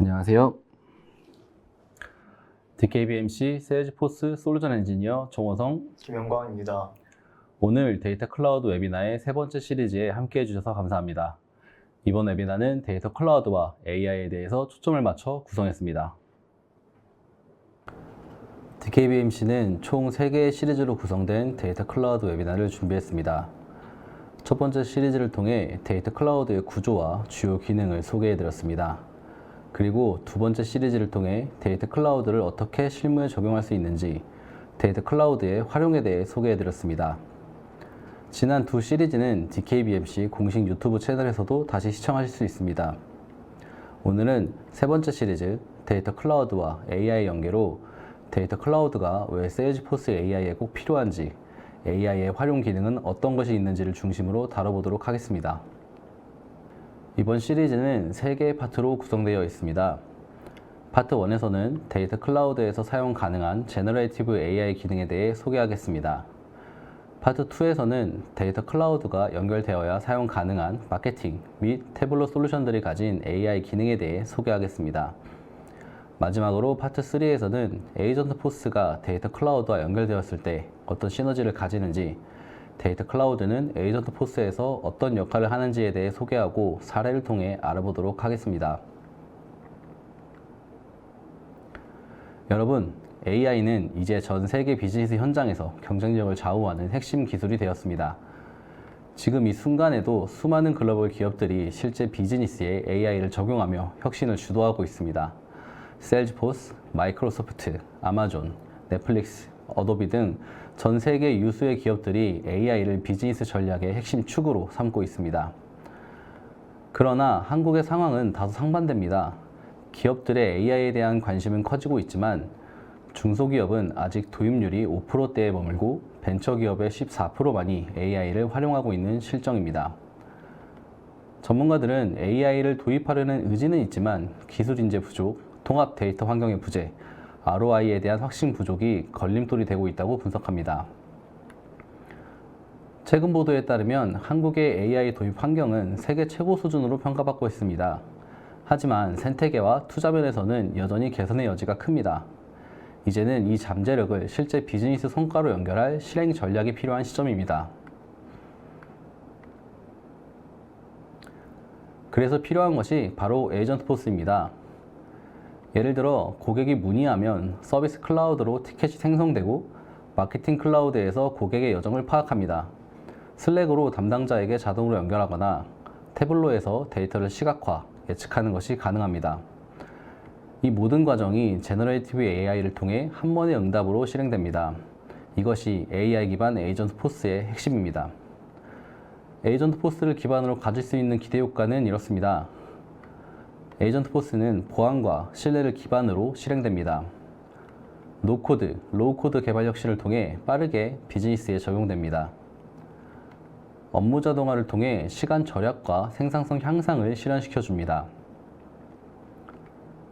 안녕하세요. DKBMC 세일즈포스 솔루션 엔지니어 정호성, 김영광입니다. 오늘 데이터 클라우드 웨비나의 세 번째 시리즈에 함께 해주셔서 감사합니다. 이번 웨비나는 데이터 클라우드와 AI에 대해서 초점을 맞춰 구성했습니다. DKBMC는 총 3개의 시리즈로 구성된 데이터 클라우드 웨비나를 준비했습니다. 첫 번째 시리즈를 통해 데이터 클라우드의 구조와 주요 기능을 소개해드렸습니다. 그리고 두 번째 시리즈를 통해 데이터 클라우드를 어떻게 실무에 적용할 수 있는지, 데이터 클라우드의 활용에 대해 소개해드렸습니다. 지난 두 시리즈는 DKBMC 공식 유튜브 채널에서도 다시 시청하실 수 있습니다. 오늘은 세 번째 시리즈, 데이터 클라우드와 AI 연계로 데이터 클라우드가 왜 세일즈포스 AI에 꼭 필요한지, AI의 활용 기능은 어떤 것이 있는지를 중심으로 다뤄보도록 하겠습니다. 이번 시리즈는 3개의 파트로 구성되어 있습니다. 파트 1에서는 데이터 클라우드에서 사용 가능한 제너레이티브 AI 기능에 대해 소개하겠습니다. 파트 2에서는 데이터 클라우드가 연결되어야 사용 가능한 마케팅 및 태블로 솔루션들이 가진 AI 기능에 대해 소개하겠습니다. 마지막으로 파트 3에서는 에이전트 포스가 데이터 클라우드와 연결되었을 때 어떤 시너지를 가지는지, 데이터 클라우드는 에이전트 포스에서 어떤 역할을 하는지에 대해 소개하고 사례를 통해 알아보도록 하겠습니다. 여러분, AI는 이제 전 세계 비즈니스 현장에서 경쟁력을 좌우하는 핵심 기술이 되었습니다. 지금 이 순간에도 수많은 글로벌 기업들이 실제 비즈니스에 AI를 적용하며 혁신을 주도하고 있습니다. 세일즈포스, 마이크로소프트, 아마존, 넷플릭스, 어도비 등 전 세계 유수의 기업들이 AI를 비즈니스 전략의 핵심 축으로 삼고 있습니다. 그러나 한국의 상황은 다소 상반됩니다. 기업들의 AI에 대한 관심은 커지고 있지만 중소기업은 아직 도입률이 5%대에 머물고 벤처기업의 14%만이 AI를 활용하고 있는 실정입니다. 전문가들은 AI를 도입하려는 의지는 있지만 기술 인재 부족, 통합 데이터 환경의 부재, ROI에 대한 확신 부족이 걸림돌이 되고 있다고 분석합니다. 최근 보도에 따르면 한국의 AI 도입 환경은 세계 최고 수준으로 평가받고 있습니다. 하지만 생태계와 투자 면에서는 여전히 개선의 여지가 큽니다. 이제는 이 잠재력을 실제 비즈니스 성과로 연결할 실행 전략이 필요한 시점입니다. 그래서 필요한 것이 바로 에이전트 포스입니다. 예를 들어 고객이 문의하면 서비스 클라우드로 티켓이 생성되고 마케팅 클라우드에서 고객의 여정을 파악합니다. 슬랙으로 담당자에게 자동으로 연결하거나 태블로에서 데이터를 시각화, 예측하는 것이 가능합니다. 이 모든 과정이 제너레이티브 AI를 통해 한 번의 응답으로 실행됩니다. 이것이 AI 기반 에이전트 포스의 핵심입니다. 에이전트 포스를 기반으로 가질 수 있는 기대 효과는 이렇습니다. 에이전트 포스는 보안과 신뢰를 기반으로 실행됩니다. 노코드, 로우코드 개발 혁신을 통해 빠르게 비즈니스에 적용됩니다. 업무 자동화를 통해 시간 절약과 생산성 향상을 실현시켜줍니다.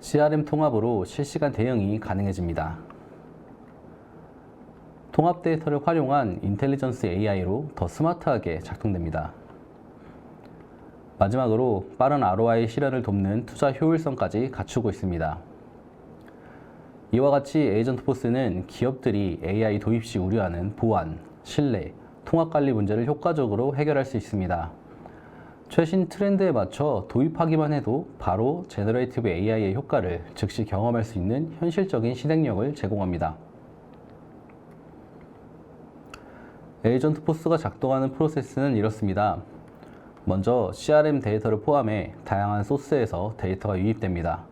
CRM 통합으로 실시간 대응이 가능해집니다. 통합 데이터를 활용한 인텔리전스 AI로 더 스마트하게 작동됩니다. 마지막으로 빠른 ROI 실현을 돕는 투자 효율성까지 갖추고 있습니다. 이와 같이 에이전트 포스는 기업들이 AI 도입 시 우려하는 보안, 신뢰, 통합 관리 문제를 효과적으로 해결할 수 있습니다. 최신 트렌드에 맞춰 도입하기만 해도 바로 제너레이티브 AI의 효과를 즉시 경험할 수 있는 현실적인 실행력을 제공합니다. 에이전트 포스가 작동하는 프로세스는 이렇습니다. 먼저 CRM 데이터를 포함해 다양한 소스에서 데이터가 유입됩니다.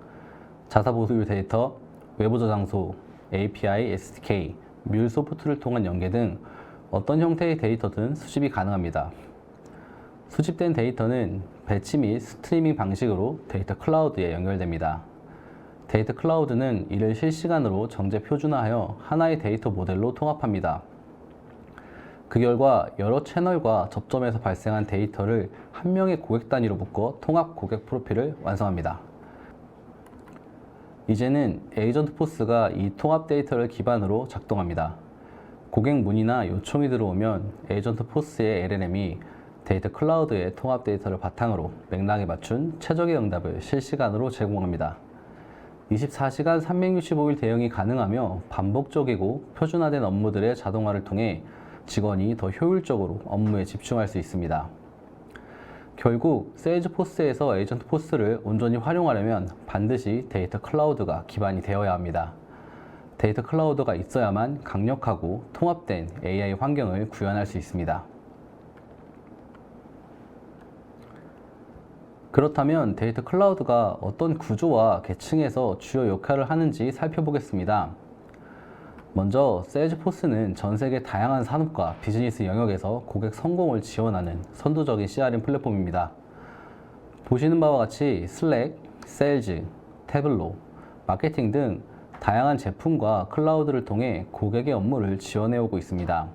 자사 보유 데이터, 외부 저장소, API, SDK, 뮬소프트를 통한 연계 등 어떤 형태의 데이터든 수집이 가능합니다. 수집된 데이터는 배치 및 스트리밍 방식으로 데이터 클라우드에 연결됩니다. 데이터 클라우드는 이를 실시간으로 정제 표준화하여 하나의 데이터 모델로 통합합니다. 그 결과 여러 채널과 접점에서 발생한 데이터를 한 명의 고객 단위로 묶어 통합 고객 프로필을 완성합니다. 이제는 에이전트 포스가 이 통합 데이터를 기반으로 작동합니다. 고객 문의나 요청이 들어오면 에이전트 포스의 LLM이 데이터 클라우드의 통합 데이터를 바탕으로 맥락에 맞춘 최적의 응답을 실시간으로 제공합니다. 24시간 365일 대응이 가능하며 반복적이고 표준화된 업무들의 자동화를 통해 직원이 더 효율적으로 업무에 집중할 수 있습니다. 결국 세일즈포스에서 에이전트포스를 온전히 활용하려면 반드시 데이터 클라우드가 기반이 되어야 합니다. 데이터 클라우드가 있어야만 강력하고 통합된 AI 환경을 구현할 수 있습니다. 그렇다면 데이터 클라우드가 어떤 구조와 계층에서 주요 역할을 하는지 살펴보겠습니다. 먼저 세일즈포스는 전 세계 다양한 산업과 비즈니스 영역에서 고객 성공을 지원하는 선도적인 CRM 플랫폼입니다. 보시는 바와 같이 슬랙, 세일즈, 태블로, 마케팅 등 다양한 제품과 클라우드를 통해 고객의 업무를 지원해오고 있습니다.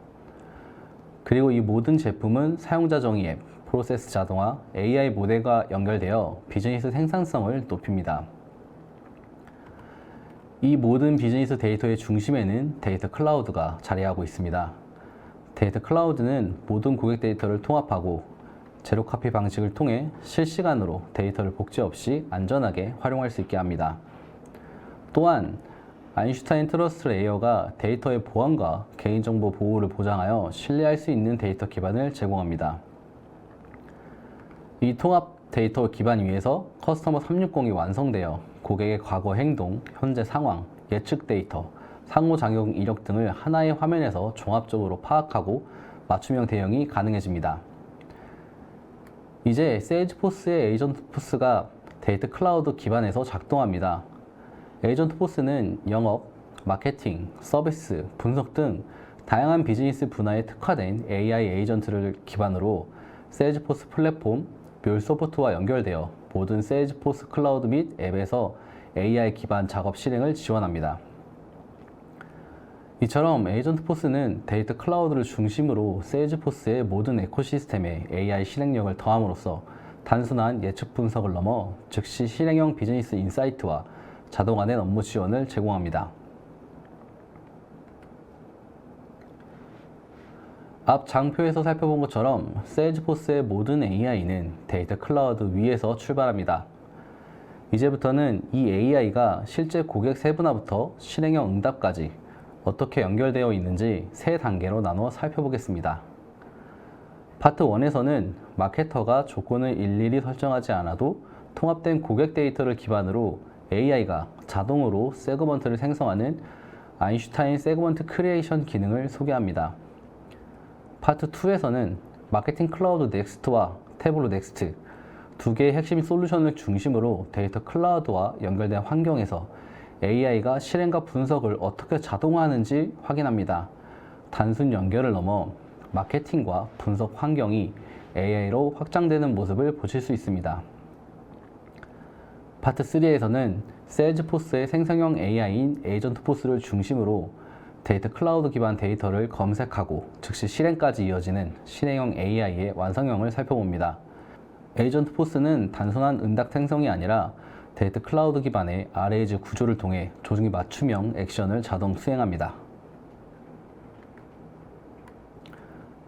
그리고 이 모든 제품은 사용자 정의 앱, 프로세스 자동화, AI 모델과 연결되어 비즈니스 생산성을 높입니다. 이 모든 비즈니스 데이터의 중심에는 데이터 클라우드가 자리하고 있습니다. 데이터 클라우드는 모든 고객 데이터를 통합하고 제로 카피 방식을 통해 실시간으로 데이터를 복제 없이 안전하게 활용할 수 있게 합니다. 또한 아인슈타인 트러스트 레이어가 데이터의 보안과 개인정보 보호를 보장하여 신뢰할 수 있는 데이터 기반을 제공합니다. 이 통합 데이터 기반 위에서 커스터머 360이 완성되어 고객의 과거 행동, 현재 상황, 예측 데이터, 상호작용 이력 등을 하나의 화면에서 종합적으로 파악하고 맞춤형 대응이 가능해집니다. 이제 세일즈포스의 에이전트포스가 데이터 클라우드 기반에서 작동합니다. 에이전트포스는 영업, 마케팅, 서비스, 분석 등 다양한 비즈니스 분야에 특화된 AI 에이전트를 기반으로 세일즈포스 플랫폼, 뮬소프트와 연결되어 모든 세일즈포스 클라우드 및 앱에서 AI 기반 작업 실행을 지원합니다. 이처럼 에이전트포스는 데이터 클라우드를 중심으로 세일즈포스의 모든 에코시스템에 AI 실행력을 더함으로써 단순한 예측 분석을 넘어 즉시 실행형 비즈니스 인사이트와 자동화된 업무 지원을 제공합니다. 앞 장표에서 살펴본 것처럼 세일즈포스의 모든 AI는 데이터 클라우드 위에서 출발합니다. 이제부터는 이 AI가 실제 고객 세분화부터 실행형 응답까지 어떻게 연결되어 있는지 세 단계로 나눠 살펴보겠습니다. 파트 1에서는 마케터가 조건을 일일이 설정하지 않아도 통합된 고객 데이터를 기반으로 AI가 자동으로 세그먼트를 생성하는 아인슈타인 세그먼트 크리에이션 기능을 소개합니다. 파트 2에서는 마케팅 클라우드 넥스트와 태블로 넥스트 두 개의 핵심 솔루션을 중심으로 데이터 클라우드와 연결된 환경에서 AI가 실행과 분석을 어떻게 자동화하는지 확인합니다. 단순 연결을 넘어 마케팅과 분석 환경이 AI로 확장되는 모습을 보실 수 있습니다. 파트 3에서는 세일즈포스의 생성형 AI인 에이전트포스를 중심으로 데이터 클라우드 기반 데이터를 검색하고 즉시 실행까지 이어지는 실행형 AI의 완성형을 살펴봅니다. 에이전트포스는 단순한 응답 생성이 아니라 데이터 클라우드 기반의 RAG 구조를 통해 조직이 맞춤형 액션을 자동 수행합니다.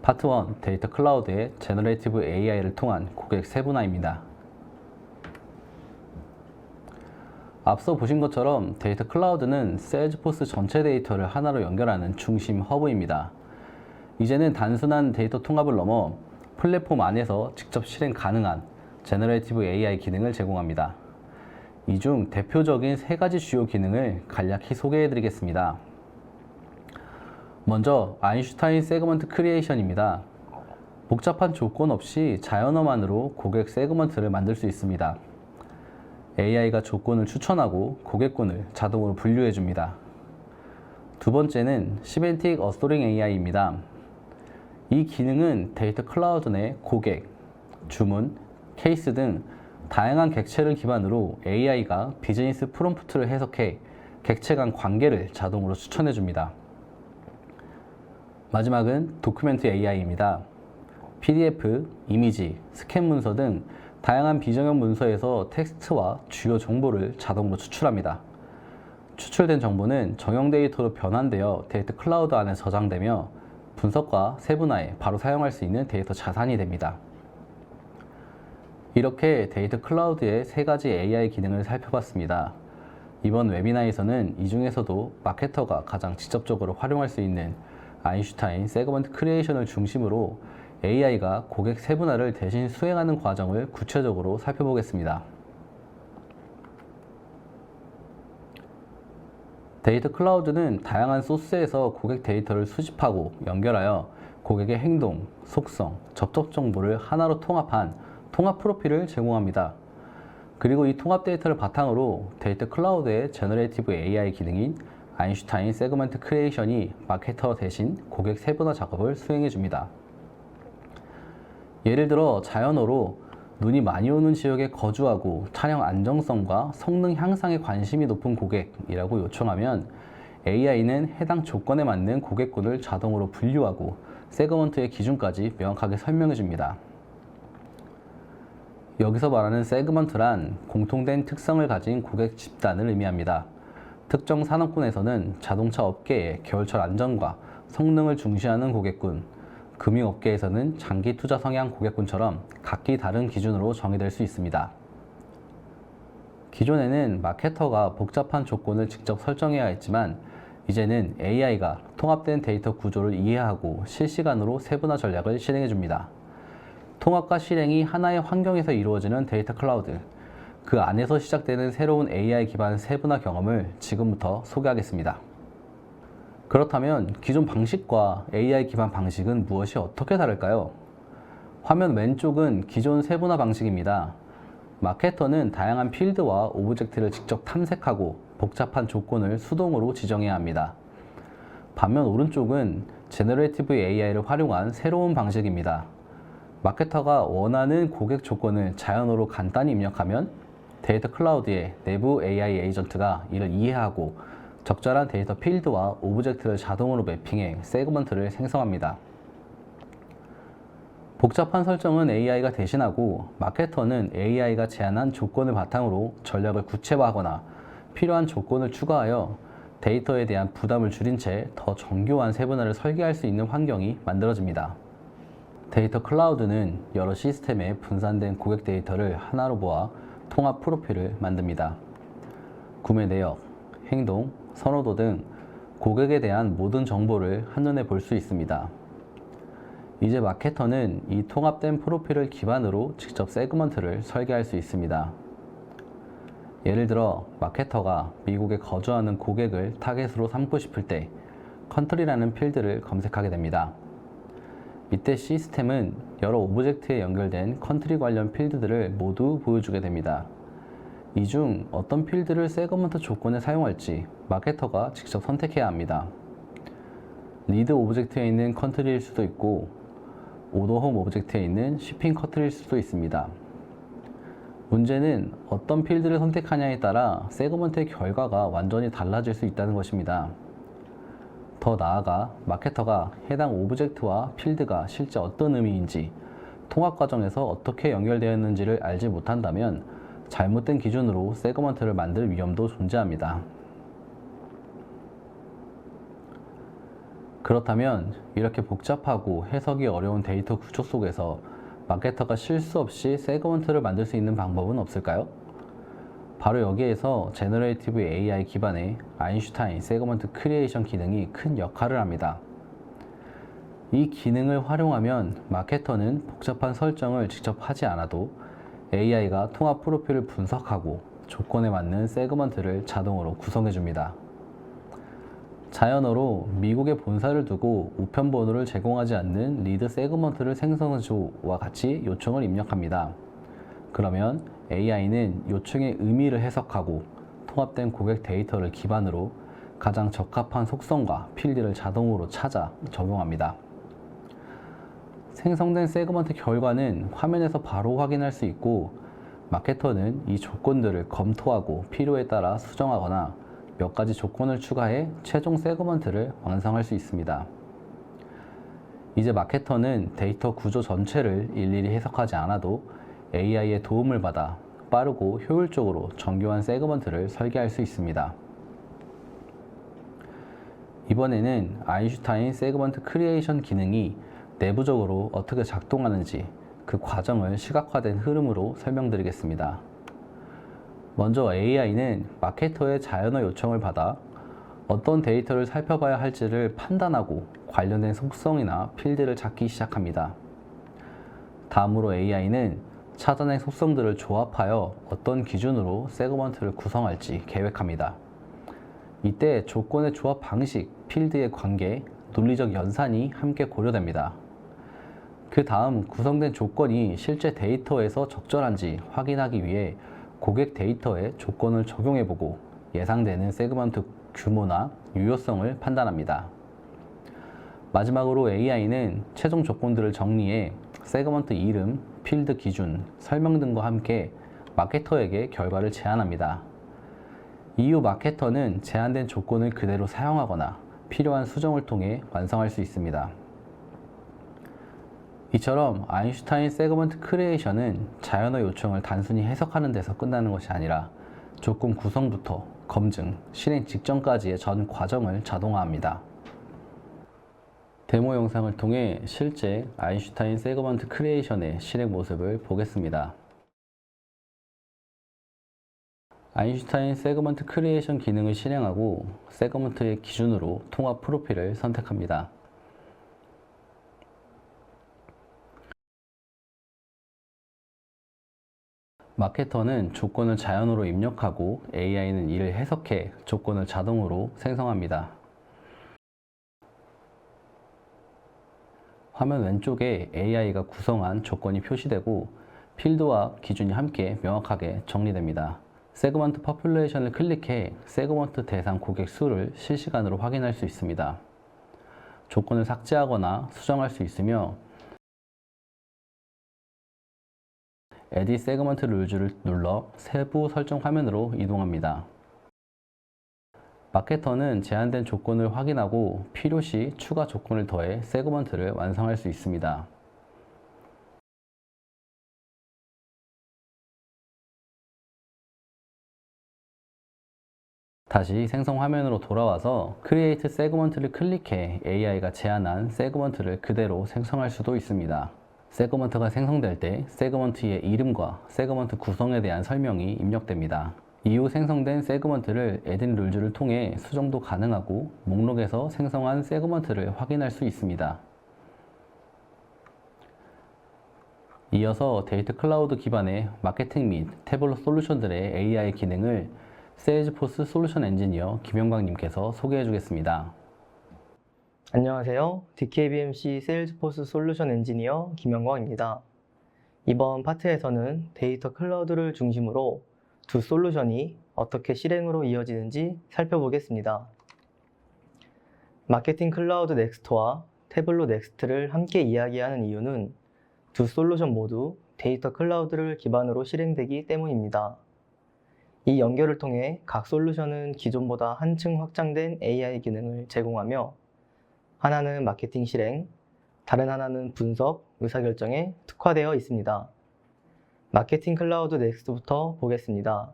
파트 1 데이터 클라우드의 제너레이티브 AI를 통한 고객 세분화입니다. 앞서 보신 것처럼 데이터 클라우드는 세일즈포스 전체 데이터를 하나로 연결하는 중심 허브입니다. 이제는 단순한 데이터 통합을 넘어 플랫폼 안에서 직접 실행 가능한 제너레이티브 AI 기능을 제공합니다. 이 중 대표적인 세 가지 주요 기능을 간략히 소개해 드리겠습니다. 먼저 아인슈타인 세그먼트 크리에이션입니다. 복잡한 조건 없이 자연어만으로 고객 세그먼트를 만들 수 있습니다. AI가 조건을 추천하고 고객군을 자동으로 분류해 줍니다. 두 번째는 시멘틱 어소링 AI입니다. 이 기능은 데이터 클라우드 내 고객, 주문, 케이스 등 다양한 객체를 기반으로 AI가 비즈니스 프롬프트를 해석해 객체 간 관계를 자동으로 추천해 줍니다. 마지막은 도큐멘트 AI입니다. PDF, 이미지, 스캔 문서 등 다양한 비정형 문서에서 텍스트와 주요 정보를 자동으로 추출합니다. 추출된 정보는 정형 데이터로 변환되어 데이터 클라우드 안에 저장되며 분석과 세분화에 바로 사용할 수 있는 데이터 자산이 됩니다. 이렇게 데이터 클라우드의 세 가지 AI 기능을 살펴봤습니다. 이번 웨비나에서는 이 중에서도 마케터가 가장 직접적으로 활용할 수 있는 아인슈타인 세그먼트 크리에이션을 중심으로 AI가 고객 세분화를 대신 수행하는 과정을 구체적으로 살펴보겠습니다. 데이터 클라우드는 다양한 소스에서 고객 데이터를 수집하고 연결하여 고객의 행동, 속성, 접촉 정보를 하나로 통합한 통합 프로필을 제공합니다. 그리고 이 통합 데이터를 바탕으로 데이터 클라우드의 제너레이티브 AI 기능인 아인슈타인 세그먼트 크리에이션이 마케터 대신 고객 세분화 작업을 수행해 줍니다. 예를 들어 자연어로 눈이 많이 오는 지역에 거주하고 차량 안정성과 성능 향상에 관심이 높은 고객이라고 요청하면 AI는 해당 조건에 맞는 고객군을 자동으로 분류하고 세그먼트의 기준까지 명확하게 설명해 줍니다. 여기서 말하는 세그먼트란 공통된 특성을 가진 고객 집단을 의미합니다. 특정 산업군에서는 자동차 업계의 겨울철 안전과 성능을 중시하는 고객군, 금융업계에서는 장기 투자 성향 고객군처럼 각기 다른 기준으로 정의될 수 있습니다. 기존에는 마케터가 복잡한 조건을 직접 설정해야 했지만 이제는 AI가 통합된 데이터 구조를 이해하고 실시간으로 세분화 전략을 실행해 줍니다. 통합과 실행이 하나의 환경에서 이루어지는 데이터 클라우드, 그 안에서 시작되는 새로운 AI 기반 세분화 경험을 지금부터 소개하겠습니다. 그렇다면 기존 방식과 AI 기반 방식은 무엇이 어떻게 다를까요? 화면 왼쪽은 기존 세분화 방식입니다. 마케터는 다양한 필드와 오브젝트를 직접 탐색하고 복잡한 조건을 수동으로 지정해야 합니다. 반면 오른쪽은 제너레이티브 AI를 활용한 새로운 방식입니다. 마케터가 원하는 고객 조건을 자연어로 간단히 입력하면 데이터 클라우드의 내부 AI 에이전트가 이를 이해하고 적절한 데이터 필드와 오브젝트를 자동으로 매핑해 세그먼트를 생성합니다. 복잡한 설정은 AI가 대신하고 마케터는 AI가 제안한 조건을 바탕으로 전략을 구체화하거나 필요한 조건을 추가하여 데이터에 대한 부담을 줄인 채 더 정교한 세분화를 설계할 수 있는 환경이 만들어집니다. 데이터 클라우드는 여러 시스템에 분산된 고객 데이터를 하나로 모아 통합 프로필을 만듭니다. 구매 내역, 행동, 선호도 등 고객에 대한 모든 정보를 한눈에 볼 수 있습니다. 이제 마케터는 이 통합된 프로필을 기반으로 직접 세그먼트를 설계할 수 있습니다. 예를 들어 마케터가 미국에 거주하는 고객을 타겟으로 삼고 싶을 때 컨트리라는 필드를 검색하게 됩니다. 이때 시스템은 여러 오브젝트에 연결된 컨트리 관련 필드들을 모두 보여주게 됩니다. 이 중 어떤 필드를 세그먼트 조건에 사용할지 마케터가 직접 선택해야 합니다. 리드 오브젝트에 있는 컨트리일 수도 있고 오더홈 오브젝트에 있는 shipping 컨트리일 수도 있습니다. 문제는 어떤 필드를 선택하냐에 따라 세그먼트의 결과가 완전히 달라질 수 있다는 것입니다. 더 나아가 마케터가 해당 오브젝트와 필드가 실제 어떤 의미인지, 통합 과정에서 어떻게 연결되었는지를 알지 못한다면 잘못된 기준으로 세그먼트를 만들 위험도 존재합니다. 그렇다면 이렇게 복잡하고 해석이 어려운 데이터 구조 속에서 마케터가 실수 없이 세그먼트를 만들 수 있는 방법은 없을까요? 바로 여기에서 제너레이티브 AI 기반의 아인슈타인 세그먼트 크리에이션 기능이 큰 역할을 합니다. 이 기능을 활용하면 마케터는 복잡한 설정을 직접 하지 않아도 AI가 통합 프로필을 분석하고 조건에 맞는 세그먼트를 자동으로 구성해 줍니다. 자연어로 미국에 본사를 두고 우편 번호를 제공하지 않는 리드 세그먼트를 생성해줘와 같이 요청을 입력합니다. 그러면 AI는 요청의 의미를 해석하고 통합된 고객 데이터를 기반으로 가장 적합한 속성과 필드를 자동으로 찾아 적용합니다. 생성된 세그먼트 결과는 화면에서 바로 확인할 수 있고 마케터는 이 조건들을 검토하고 필요에 따라 수정하거나 몇 가지 조건을 추가해 최종 세그먼트를 완성할 수 있습니다. 이제 마케터는 데이터 구조 전체를 일일이 해석하지 않아도 AI의 도움을 받아 빠르고 효율적으로 정교한 세그먼트를 설계할 수 있습니다. 이번에는 아인슈타인 세그먼트 크리에이션 기능이 내부적으로 어떻게 작동하는지 그 과정을 시각화된 흐름으로 설명드리겠습니다. 먼저 AI는 마케터의 자연어 요청을 받아 어떤 데이터를 살펴봐야 할지를 판단하고 관련된 속성이나 필드를 찾기 시작합니다. 다음으로 AI는 찾아낸 속성들을 조합하여 어떤 기준으로 세그먼트를 구성할지 계획합니다. 이때 조건의 조합 방식, 필드의 관계, 논리적 연산이 함께 고려됩니다. 그 다음 구성된 조건이 실제 데이터에서 적절한지 확인하기 위해 고객 데이터에 조건을 적용해보고 예상되는 세그먼트 규모나 유효성을 판단합니다. 마지막으로 AI는 최종 조건들을 정리해 세그먼트 이름, 필드 기준, 설명 등과 함께 마케터에게 결과를 제안합니다. 이후 마케터는 제한된 조건을 그대로 사용하거나 필요한 수정을 통해 완성할 수 있습니다. 이처럼 아인슈타인 세그먼트 크리에이션은 자연어 요청을 단순히 해석하는 데서 끝나는 것이 아니라 조건 구성부터 검증, 실행 직전까지의 전 과정을 자동화합니다. 데모 영상을 통해 실제 아인슈타인 세그먼트 크리에이션의 실행 모습을 보겠습니다. 아인슈타인 세그먼트 크리에이션 기능을 실행하고 세그먼트의 기준으로 통합 프로필을 선택합니다. 마케터는 조건을 자연어로 입력하고 AI는 이를 해석해 조건을 자동으로 생성합니다. 화면 왼쪽에 AI가 구성한 조건이 표시되고 필드와 기준이 함께 명확하게 정리됩니다. 세그먼트 퍼퓰레이션을 클릭해 세그먼트 대상 고객 수를 실시간으로 확인할 수 있습니다. 조건을 삭제하거나 수정할 수 있으며 Edit 세그먼트 룰즈를 눌러 세부 설정 화면으로 이동합니다. 마케터는 제한된 조건을 확인하고 필요시 추가 조건을 더해 세그먼트를 완성할 수 있습니다. 다시 생성 화면으로 돌아와서 Create 세그먼트를 클릭해 AI가 제안한 세그먼트를 그대로 생성할 수도 있습니다. 세그먼트가 생성될 때 세그먼트의 이름과 세그먼트 구성에 대한 설명이 입력됩니다. 이후 생성된 세그먼트를 Edit 룰즈를 통해 수정도 가능하고 목록에서 생성한 세그먼트를 확인할 수 있습니다. 이어서 데이터 클라우드 기반의 마케팅 및 태블로 솔루션들의 AI 기능을 세일즈포스 솔루션 엔지니어 김영광님께서 소개해 주겠습니다. 안녕하세요. DKBMC 세일즈포스 솔루션 엔지니어 김영광입니다. 이번 파트에서는 데이터 클라우드를 중심으로 두 솔루션이 어떻게 실행으로 이어지는지 살펴보겠습니다. 마케팅 클라우드 넥스트와 태블로 넥스트를 함께 이야기하는 이유는 두 솔루션 모두 데이터 클라우드를 기반으로 실행되기 때문입니다. 이 연결을 통해 각 솔루션은 기존보다 한층 확장된 AI 기능을 제공하며 하나는 마케팅 실행, 다른 하나는 분석, 의사결정에 특화되어 있습니다. 마케팅 클라우드 넥스트부터 보겠습니다.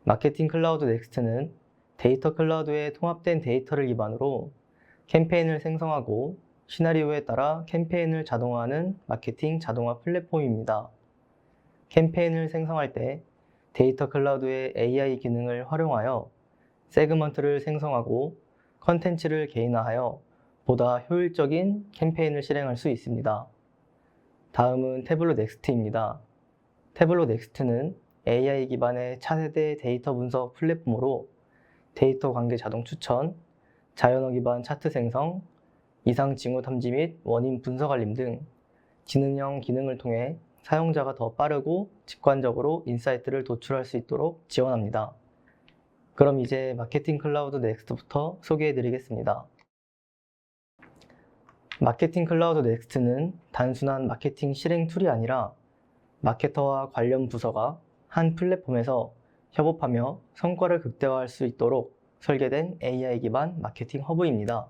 마케팅 클라우드 넥스트는 데이터 클라우드에 통합된 데이터를 기반으로 캠페인을 생성하고 시나리오에 따라 캠페인을 자동화하는 마케팅 자동화 플랫폼입니다. 캠페인을 생성할 때 데이터 클라우드의 AI 기능을 활용하여 세그먼트를 생성하고 컨텐츠를 개인화하여 보다 효율적인 캠페인을 실행할 수 있습니다. 다음은 태블로 넥스트입니다. 태블로 넥스트는 AI 기반의 차세대 데이터 분석 플랫폼으로 데이터 관계 자동 추천, 자연어 기반 차트 생성, 이상 징후 탐지 및 원인 분석 알림 등 지능형 기능을 통해 사용자가 더 빠르고 직관적으로 인사이트를 도출할 수 있도록 지원합니다. 그럼 이제 마케팅 클라우드 넥스트부터 소개해 드리겠습니다. 마케팅 클라우드 넥스트는 단순한 마케팅 실행 툴이 아니라 마케터와 관련 부서가 한 플랫폼에서 협업하며 성과를 극대화할 수 있도록 설계된 AI 기반 마케팅 허브입니다.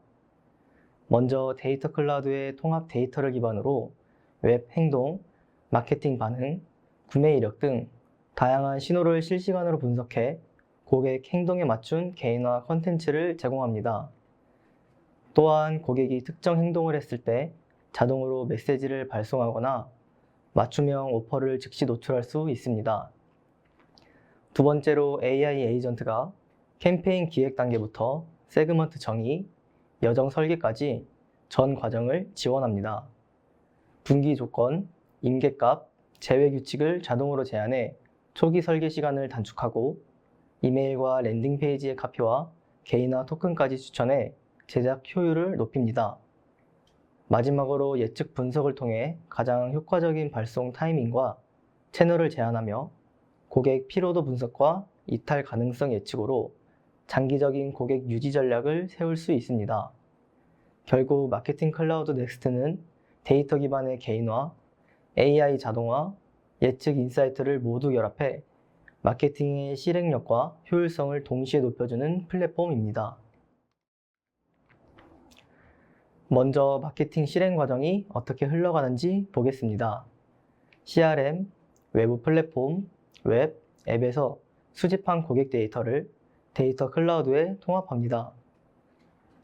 먼저 데이터 클라우드의 통합 데이터를 기반으로 웹 행동, 마케팅 반응, 구매 이력 등 다양한 신호를 실시간으로 분석해 고객 행동에 맞춘 개인화 콘텐츠를 제공합니다. 또한 고객이 특정 행동을 했을 때 자동으로 메시지를 발송하거나 맞춤형 오퍼를 즉시 노출할 수 있습니다. 두 번째로 AI 에이전트가 캠페인 기획 단계부터 세그먼트 정의, 여정 설계까지 전 과정을 지원합니다. 분기 조건, 임계값, 제외 규칙을 자동으로 제안해 초기 설계 시간을 단축하고 이메일과 랜딩 페이지의 카피와 개인화 토큰까지 추천해 제작 효율을 높입니다. 마지막으로 예측 분석을 통해 가장 효과적인 발송 타이밍과 채널을 제안하며 고객 피로도 분석과 이탈 가능성 예측으로 장기적인 고객 유지 전략을 세울 수 있습니다. 결국 마케팅 클라우드 넥스트는 데이터 기반의 개인화, AI 자동화, 예측 인사이트를 모두 결합해 마케팅의 실행력과 효율성을 동시에 높여주는 플랫폼입니다. 먼저 마케팅 실행 과정이 어떻게 흘러가는지 보겠습니다. CRM, 외부 플랫폼, 웹, 앱에서 수집한 고객 데이터를 데이터 클라우드에 통합합니다.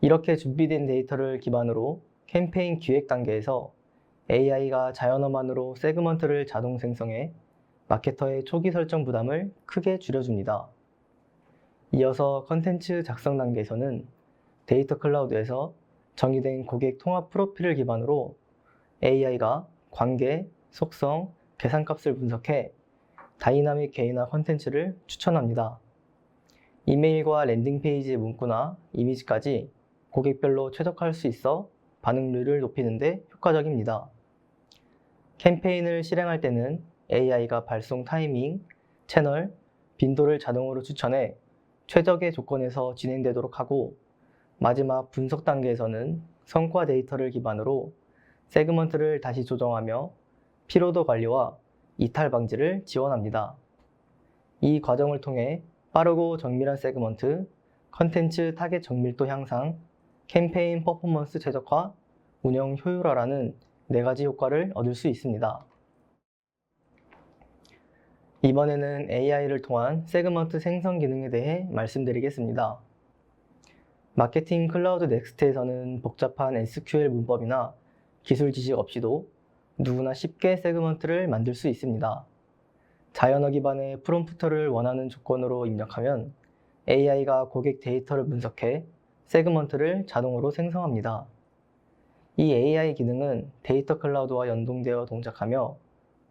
이렇게 준비된 데이터를 기반으로 캠페인 기획 단계에서 AI가 자연어만으로 세그먼트를 자동 생성해 마케터의 초기 설정 부담을 크게 줄여줍니다. 이어서 컨텐츠 작성 단계에서는 데이터 클라우드에서 정의된 고객 통합 프로필을 기반으로 AI가 관계, 속성, 계산값을 분석해 다이나믹 개인화 컨텐츠를 추천합니다. 이메일과 랜딩 페이지의 문구나 이미지까지 고객별로 최적화할 수 있어 반응률을 높이는 데 효과적입니다. 캠페인을 실행할 때는 AI가 발송 타이밍, 채널, 빈도를 자동으로 추천해 최적의 조건에서 진행되도록 하고 마지막 분석 단계에서는 성과 데이터를 기반으로 세그먼트를 다시 조정하며 피로도 관리와 이탈 방지를 지원합니다. 이 과정을 통해 빠르고 정밀한 세그먼트, 컨텐츠 타겟 정밀도 향상, 캠페인 퍼포먼스 최적화, 운영 효율화라는 4가지 효과를 얻을 수 있습니다. 이번에는 AI를 통한 세그먼트 생성 기능에 대해 말씀드리겠습니다. 마케팅 클라우드 넥스트에서는 복잡한 SQL 문법이나 기술 지식 없이도 누구나 쉽게 세그먼트를 만들 수 있습니다. 자연어 기반의 프롬프트를 원하는 조건으로 입력하면 AI가 고객 데이터를 분석해 세그먼트를 자동으로 생성합니다. 이 AI 기능은 데이터 클라우드와 연동되어 동작하며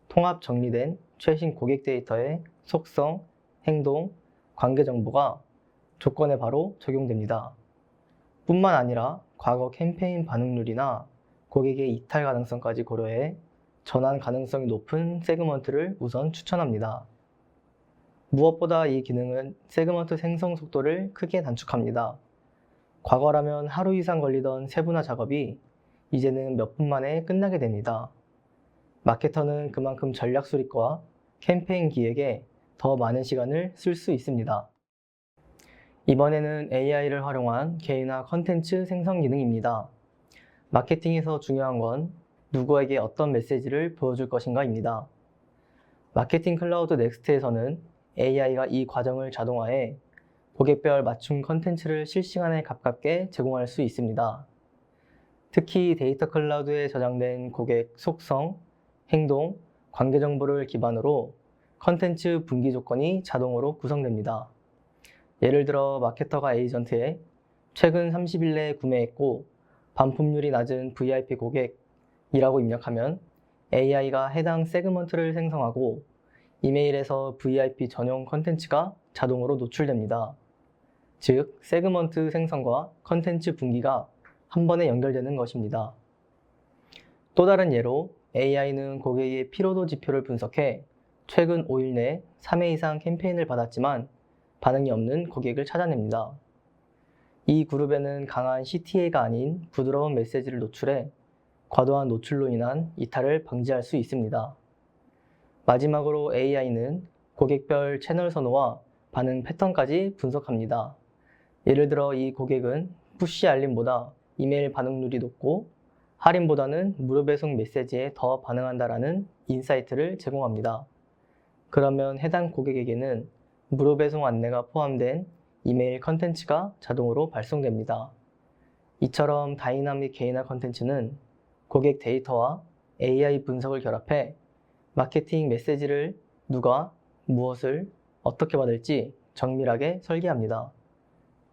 통합 정리된 최신 고객 데이터의 속성, 행동, 관계 정보가 조건에 바로 적용됩니다. 뿐만 아니라 과거 캠페인 반응률이나 고객의 이탈 가능성까지 고려해 전환 가능성이 높은 세그먼트를 우선 추천합니다. 무엇보다 이 기능은 세그먼트 생성 속도를 크게 단축합니다. 과거라면 하루 이상 걸리던 세분화 작업이 이제는 몇 분 만에 끝나게 됩니다. 마케터는 그만큼 전략 수립과 캠페인 기획에 더 많은 시간을 쓸 수 있습니다. 이번에는 AI를 활용한 개인화 컨텐츠 생성 기능입니다. 마케팅에서 중요한 건 누구에게 어떤 메시지를 보여줄 것인가입니다. 마케팅 클라우드 넥스트에서는 AI가 이 과정을 자동화해 고객별 맞춤 컨텐츠를 실시간에 가깝게 제공할 수 있습니다. 특히 데이터 클라우드에 저장된 고객 속성, 행동, 관계 정보를 기반으로 컨텐츠 분기 조건이 자동으로 구성됩니다. 예를 들어 마케터가 에이전트에 최근 30일 내에 구매했고 반품률이 낮은 VIP 고객이라고 입력하면 AI가 해당 세그먼트를 생성하고 이메일에서 VIP 전용 컨텐츠가 자동으로 노출됩니다. 즉, 세그먼트 생성과 컨텐츠 분기가 한 번에 연결되는 것입니다. 또 다른 예로 AI는 고객의 피로도 지표를 분석해 최근 5일 내 3회 이상 캠페인을 받았지만 반응이 없는 고객을 찾아냅니다. 이 그룹에는 강한 CTA가 아닌 부드러운 메시지를 노출해 과도한 노출로 인한 이탈을 방지할 수 있습니다. 마지막으로 AI는 고객별 채널 선호와 반응 패턴까지 분석합니다. 예를 들어 이 고객은 푸시 알림보다 이메일 반응률이 높고 할인보다는 무료 배송 메시지에 더 반응한다라는 인사이트를 제공합니다. 그러면 해당 고객에게는 무료 배송 안내가 포함된 이메일 컨텐츠가 자동으로 발송됩니다. 이처럼 다이나믹 개인화 컨텐츠는 고객 데이터와 AI 분석을 결합해 마케팅 메시지를 누가, 무엇을, 어떻게 받을지 정밀하게 설계합니다.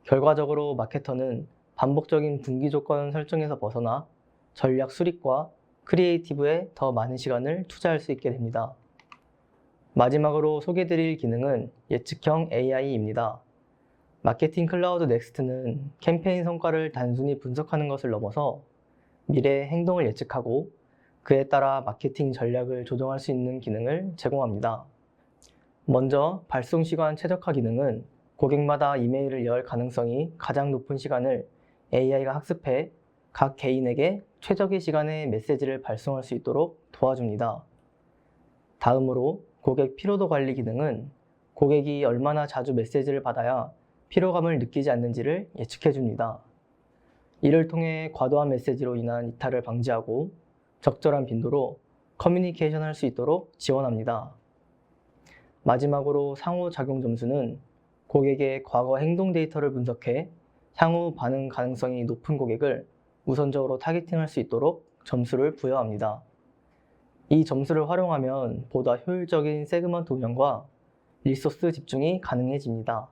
결과적으로 마케터는 반복적인 분기 조건 설정에서 벗어나 전략 수립과 크리에이티브에 더 많은 시간을 투자할 수 있게 됩니다. 마지막으로 소개드릴 기능은 예측형 AI입니다. 마케팅 클라우드 넥스트는 캠페인 성과를 단순히 분석하는 것을 넘어서 미래의 행동을 예측하고 그에 따라 마케팅 전략을 조정할 수 있는 기능을 제공합니다. 먼저 발송 시간 최적화 기능은 고객마다 이메일을 열 가능성이 가장 높은 시간을 AI가 학습해 각 개인에게 최적의 시간에 메시지를 발송할 수 있도록 도와줍니다. 다음으로 고객 피로도 관리 기능은 고객이 얼마나 자주 메시지를 받아야 피로감을 느끼지 않는지를 예측해 줍니다. 이를 통해 과도한 메시지로 인한 이탈을 방지하고 적절한 빈도로 커뮤니케이션 할 수 있도록 지원합니다. 마지막으로 상호작용 점수는 고객의 과거 행동 데이터를 분석해 향후 반응 가능성이 높은 고객을 우선적으로 타겟팅할 수 있도록 점수를 부여합니다. 이 점수를 활용하면 보다 효율적인 세그먼트 운영과 리소스 집중이 가능해집니다.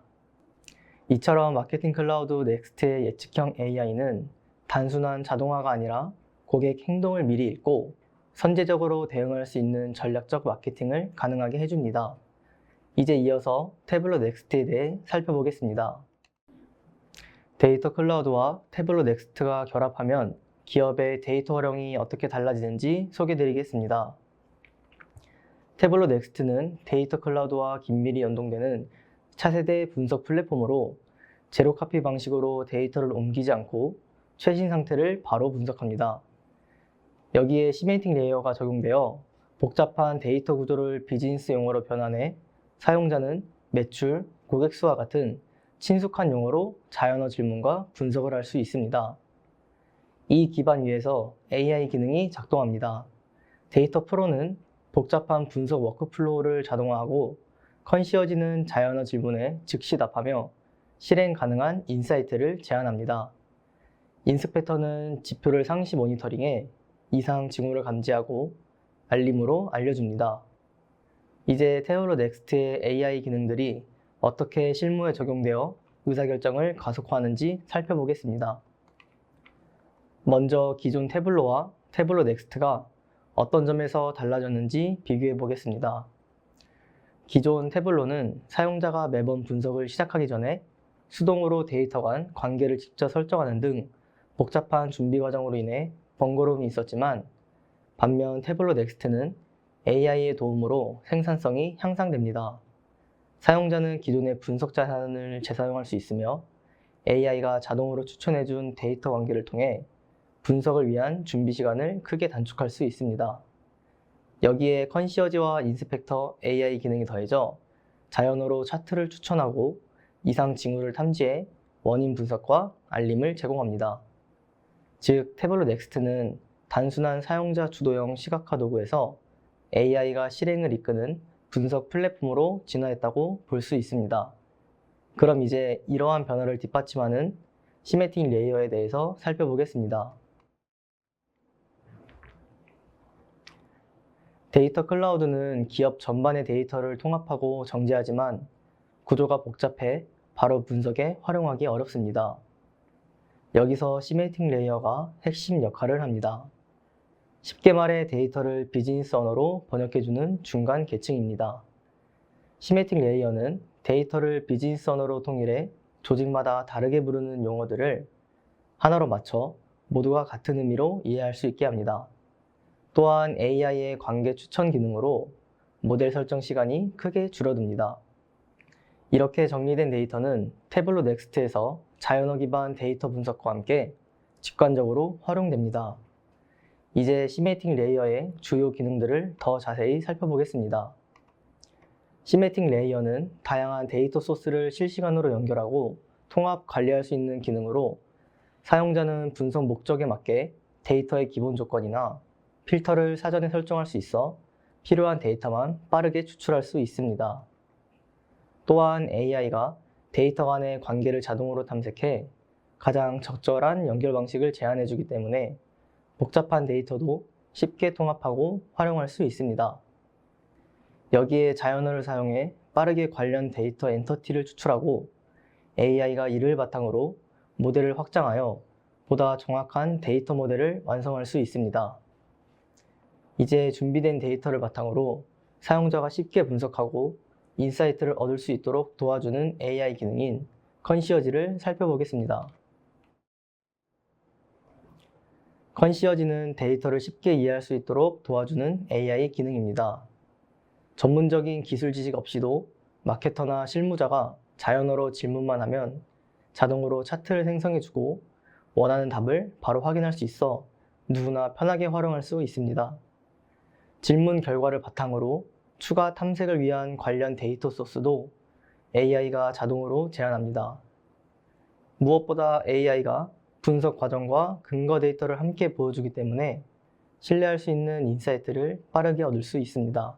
이처럼 마케팅 클라우드 넥스트의 예측형 AI는 단순한 자동화가 아니라 고객 행동을 미리 읽고 선제적으로 대응할 수 있는 전략적 마케팅을 가능하게 해줍니다. 이제 이어서 태블로 넥스트에 대해 살펴보겠습니다. 데이터 클라우드와 태블로 넥스트가 결합하면 기업의 데이터 활용이 어떻게 달라지는지 소개드리겠습니다. 태블로 넥스트는 데이터 클라우드와 긴밀히 연동되는 차세대 분석 플랫폼으로 제로 카피 방식으로 데이터를 옮기지 않고 최신 상태를 바로 분석합니다. 여기에 시멘팅 레이어가 적용되어 복잡한 데이터 구조를 비즈니스 용어로 변환해 사용자는 매출, 고객 수와 같은 친숙한 용어로 자연어 질문과 분석을 할 수 있습니다. 이 기반 위에서 AI 기능이 작동합니다. 데이터 프로는 복잡한 분석 워크플로우를 자동화하고 컨시어지는 자연어 질문에 즉시 답하며 실행 가능한 인사이트를 제안합니다. 인스펙터는 지표를 상시 모니터링해 이상 징후를 감지하고 알림으로 알려줍니다. 이제 태블로 넥스트의 AI 기능들이 어떻게 실무에 적용되어 의사결정을 가속화하는지 살펴보겠습니다. 먼저 기존 태블로와 태블로 넥스트가 어떤 점에서 달라졌는지 비교해 보겠습니다. 기존 태블로는 사용자가 매번 분석을 시작하기 전에 수동으로 데이터 간 관계를 직접 설정하는 등 복잡한 준비 과정으로 인해 번거로움이 있었지만 반면 태블로 넥스트는 AI의 도움으로 생산성이 향상됩니다. 사용자는 기존의 분석 자산을 재사용할 수 있으며 AI가 자동으로 추천해준 데이터 관계를 통해 분석을 위한 준비 시간을 크게 단축할 수 있습니다. 여기에 컨시어지와 인스펙터 AI 기능이 더해져 자연어로 차트를 추천하고 이상 징후를 탐지해 원인 분석과 알림을 제공합니다. 즉, 태블로 넥스트는 단순한 사용자 주도형 시각화 도구에서 AI가 실행을 이끄는 분석 플랫폼으로 진화했다고 볼 수 있습니다. 그럼 이제 이러한 변화를 뒷받침하는 시메틱 레이어에 대해서 살펴보겠습니다. 데이터 클라우드는 기업 전반의 데이터를 통합하고 정제하지만 구조가 복잡해 바로 분석에 활용하기 어렵습니다. 여기서 시메틱 레이어가 핵심 역할을 합니다. 쉽게 말해 데이터를 비즈니스 언어로 번역해주는 중간 계층입니다. 시메틱 레이어는 데이터를 비즈니스 언어로 통일해 조직마다 다르게 부르는 용어들을 하나로 맞춰 모두가 같은 의미로 이해할 수 있게 합니다. 또한 AI의 관계 추천 기능으로 모델 설정 시간이 크게 줄어듭니다. 이렇게 정리된 데이터는 태블로 넥스트에서 자연어 기반 데이터 분석과 함께 직관적으로 활용됩니다. 이제 시메틱 레이어의 주요 기능들을 더 자세히 살펴보겠습니다. 시메틱 레이어는 다양한 데이터 소스를 실시간으로 연결하고 통합 관리할 수 있는 기능으로 사용자는 분석 목적에 맞게 데이터의 기본 조건이나 필터를 사전에 설정할 수 있어 필요한 데이터만 빠르게 추출할 수 있습니다. 또한 AI가 데이터 간의 관계를 자동으로 탐색해 가장 적절한 연결 방식을 제안해 주기 때문에 복잡한 데이터도 쉽게 통합하고 활용할 수 있습니다. 여기에 자연어를 사용해 빠르게 관련 데이터 엔터티를 추출하고 AI가 이를 바탕으로 모델을 확장하여 보다 정확한 데이터 모델을 완성할 수 있습니다. 이제 준비된 데이터를 바탕으로 사용자가 쉽게 분석하고 인사이트를 얻을 수 있도록 도와주는 AI 기능인 컨시어지를 살펴보겠습니다. 컨시어지는 데이터를 쉽게 이해할 수 있도록 도와주는 AI 기능입니다. 전문적인 기술 지식 없이도 마케터나 실무자가 자연어로 질문만 하면 자동으로 차트를 생성해주고 원하는 답을 바로 확인할 수 있어 누구나 편하게 활용할 수 있습니다. 질문 결과를 바탕으로 추가 탐색을 위한 관련 데이터 소스도 AI가 자동으로 제안합니다. 무엇보다 AI가 분석 과정과 근거 데이터를 함께 보여주기 때문에 신뢰할 수 있는 인사이트를 빠르게 얻을 수 있습니다.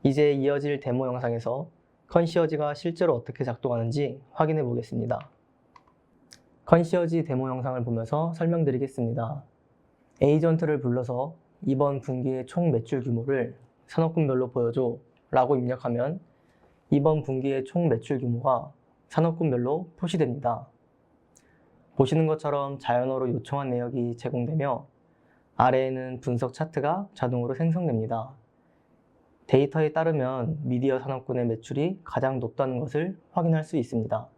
이제 이어질 데모 영상에서 컨시어지가 실제로 어떻게 작동하는지 확인해 보겠습니다. 컨시어지 데모 영상을 보면서 설명드리겠습니다. 에이전트를 불러서 이번 분기의 총 매출 규모를 산업군별로 보여줘 라고 입력하면 이번 분기의 총 매출 규모가 산업군별로 표시됩니다. 보시는 것처럼 자연어로 요청한 내역이 제공되며 아래에는 분석 차트가 자동으로 생성됩니다. 데이터에 따르면 미디어 산업군의 매출이 가장 높다는 것을 확인할 수 있습니다.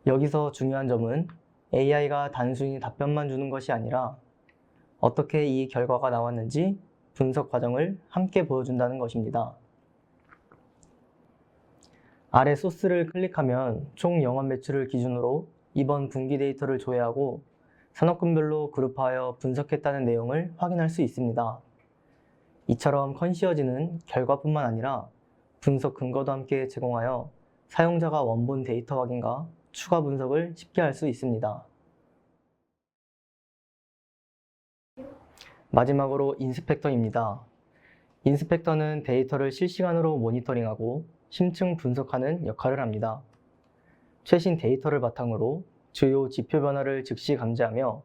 여기서 중요한 점은 AI가 단순히 답변만 주는 것이 아니라 어떻게 이 결과가 나왔는지 분석 과정을 함께 보여준다는 것입니다. 아래 소스를 클릭하면 총 영업 매출을 기준으로 이번 분기 데이터를 조회하고 산업군별로 그룹하여 분석했다는 내용을 확인할 수 있습니다. 이처럼 컨시어지는 결과뿐만 아니라 분석 근거도 함께 제공하여 사용자가 원본 데이터 확인과 추가 분석을 쉽게 할 수 있습니다. 마지막으로 인스펙터입니다. 인스펙터는 데이터를 실시간으로 모니터링하고 심층 분석하는 역할을 합니다. 최신 데이터를 바탕으로 주요 지표 변화를 즉시 감지하며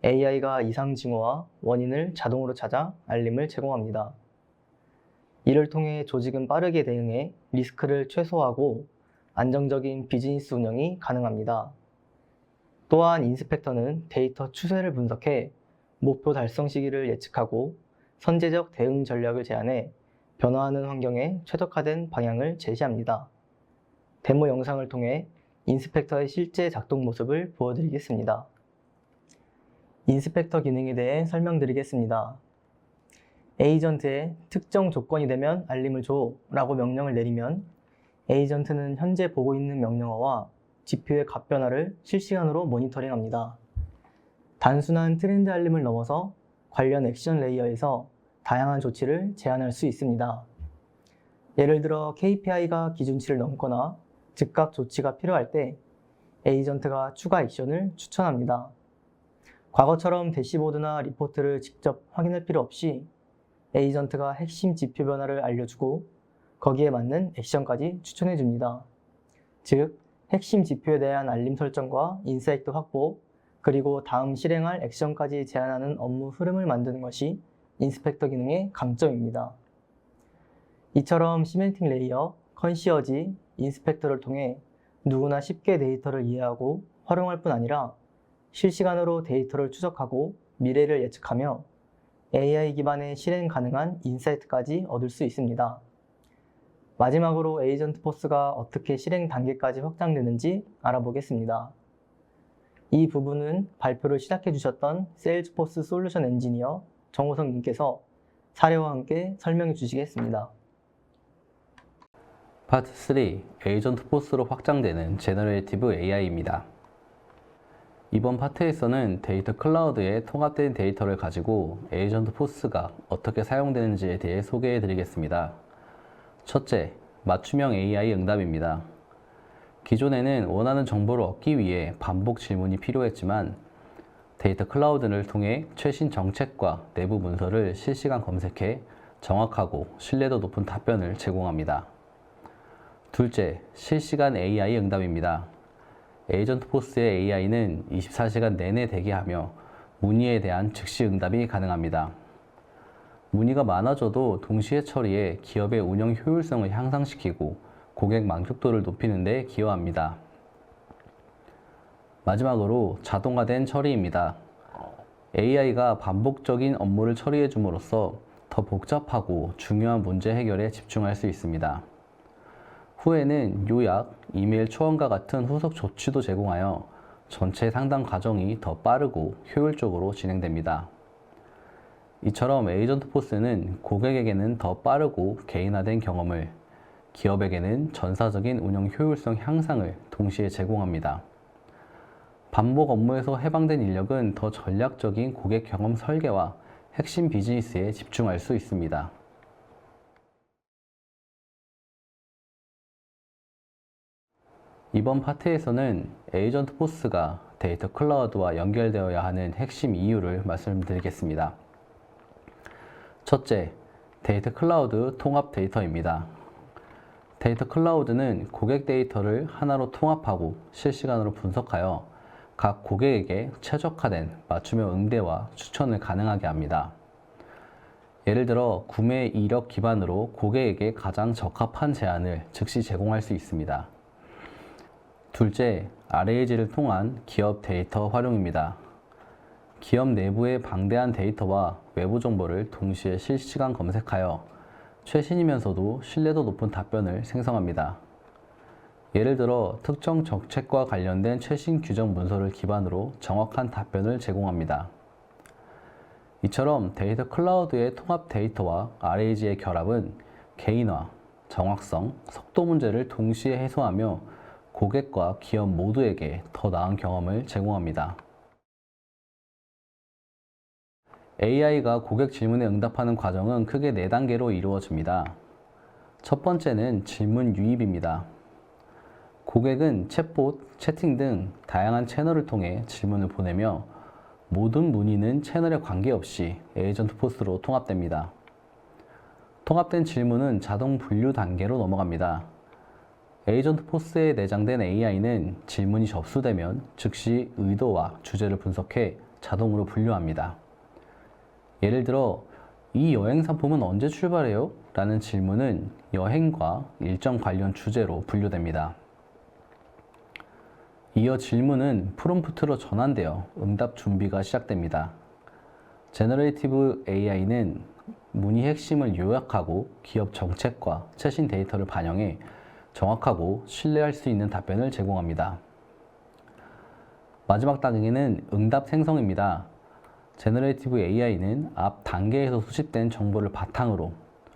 AI가 이상 징후와 원인을 자동으로 찾아 알림을 제공합니다. 이를 통해 조직은 빠르게 대응해 리스크를 최소화하고 안정적인 비즈니스 운영이 가능합니다. 또한 인스펙터는 데이터 추세를 분석해 목표 달성 시기를 예측하고 선제적 대응 전략을 제안해 변화하는 환경에 최적화된 방향을 제시합니다. 데모 영상을 통해 인스펙터의 실제 작동 모습을 보여드리겠습니다. 인스펙터 기능에 대해 설명드리겠습니다. 에이전트에 특정 조건이 되면 알림을 줘 라고 명령을 내리면 에이전트는 현재 보고 있는 명령어와 지표의 값 변화를 실시간으로 모니터링합니다. 단순한 트렌드 알림을 넘어서 관련 액션 레이어에서 다양한 조치를 제안할 수 있습니다. 예를 들어 KPI가 기준치를 넘거나 즉각 조치가 필요할 때 에이전트가 추가 액션을 추천합니다. 과거처럼 대시보드나 리포트를 직접 확인할 필요 없이 에이전트가 핵심 지표 변화를 알려주고 거기에 맞는 액션까지 추천해 줍니다. 즉, 핵심 지표에 대한 알림 설정과 인사이트 확보, 그리고 다음 실행할 액션까지 제안하는 업무 흐름을 만드는 것이 인스펙터 기능의 강점입니다. 이처럼 시멘팅 레이어, 컨시어지, 인스펙터를 통해 누구나 쉽게 데이터를 이해하고 활용할 뿐 아니라 실시간으로 데이터를 추적하고 미래를 예측하며 AI 기반의 실행 가능한 인사이트까지 얻을 수 있습니다. 마지막으로 에이전트 포스가 어떻게 실행 단계까지 확장되는지 알아보겠습니다. 이 부분은 발표를 시작해 주셨던 세일즈포스 솔루션 엔지니어 정호성 님께서 사례와 함께 설명해 주시겠습니다. 파트 3. 에이전트 포스로 확장되는 제너레이티브 AI입니다. 이번 파트에서는 데이터 클라우드에 통합된 데이터를 가지고 에이전트 포스가 어떻게 사용되는지에 대해 소개해 드리겠습니다. 첫째, 맞춤형 AI 응답입니다. 기존에는 원하는 정보를 얻기 위해 반복 질문이 필요했지만 데이터 클라우드를 통해 최신 정책과 내부 문서를 실시간 검색해 정확하고 신뢰도 높은 답변을 제공합니다. 둘째, 실시간 AI 응답입니다. 에이전트 포스의 AI는 24시간 내내 대기하며 문의에 대한 즉시 응답이 가능합니다. 문의가 많아져도 동시에 처리해 기업의 운영 효율성을 향상시키고 고객 만족도를 높이는 데 기여합니다. 마지막으로 자동화된 처리입니다. AI가 반복적인 업무를 처리해 줌으로써 더 복잡하고 중요한 문제 해결에 집중할 수 있습니다. 후에는 요약, 이메일 초안과 같은 후속 조치도 제공하여 전체 상담 과정이 더 빠르고 효율적으로 진행됩니다. 이처럼 에이전트 포스는 고객에게는 더 빠르고 개인화된 경험을, 기업에게는 전사적인 운영 효율성 향상을 동시에 제공합니다. 반복 업무에서 해방된 인력은 더 전략적인 고객 경험 설계와 핵심 비즈니스에 집중할 수 있습니다. 이번 파트에서는 에이전트 포스가 데이터 클라우드와 연결되어야 하는 핵심 이유를 말씀드리겠습니다. 첫째, 데이터 클라우드 통합 데이터입니다. 데이터 클라우드는 고객 데이터를 하나로 통합하고 실시간으로 분석하여 각 고객에게 최적화된 맞춤형 응대와 추천을 가능하게 합니다. 예를 들어 구매 이력 기반으로 고객에게 가장 적합한 제안을 즉시 제공할 수 있습니다. 둘째, RAG를 통한 기업 데이터 활용입니다. 기업 내부의 방대한 데이터와 외부 정보를 동시에 실시간 검색하여 최신이면서도 신뢰도 높은 답변을 생성합니다. 예를 들어 특정 정책과 관련된 최신 규정 문서를 기반으로 정확한 답변을 제공합니다. 이처럼 데이터 클라우드의 통합 데이터와 RAG의 결합은 개인화, 정확성, 속도 문제를 동시에 해소하며 고객과 기업 모두에게 더 나은 경험을 제공합니다. AI가 고객 질문에 응답하는 과정은 크게 4단계로 이루어집니다. 첫 번째는 질문 유입입니다. 고객은 챗봇, 채팅 등 다양한 채널을 통해 질문을 보내며 모든 문의는 채널에 관계없이 에이전트 포스로 통합됩니다. 통합된 질문은 자동 분류 단계로 넘어갑니다. 에이전트 포스에 내장된 AI는 질문이 접수되면 즉시 의도와 주제를 분석해 자동으로 분류합니다. 예를 들어, 이 여행 상품은 언제 출발해요? 라는 질문은 여행과 일정 관련 주제로 분류됩니다. 이어 질문은 프롬프트로 전환되어 응답 준비가 시작됩니다. 제너레이티브 AI는 문의 핵심을 요약하고 기업 정책과 최신 데이터를 반영해 정확하고 신뢰할 수 있는 답변을 제공합니다. 마지막 단계는 응답 생성입니다. 제너레이티브 AI는 앞 단계에서 수집된 정보를 바탕으로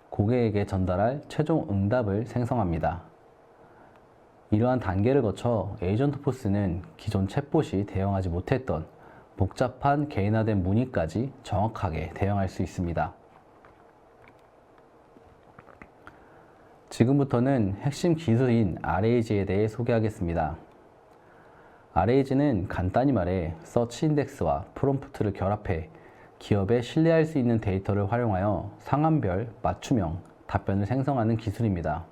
고객에게 전달할 최종 응답을 생성합니다. 이러한 단계를 거쳐 에이전트 포스는 기존 챗봇이 대응하지 못했던 복잡한 개인화된 문의까지 정확하게 대응할 수 있습니다. 지금부터는 핵심 기술인 RAG에 대해 소개하겠습니다. RAG는 간단히 말해 서치 인덱스와 프롬프트를 결합해 기업에 신뢰할 수 있는 데이터를 활용하여 상황별 맞춤형 답변을 생성하는 기술입니다.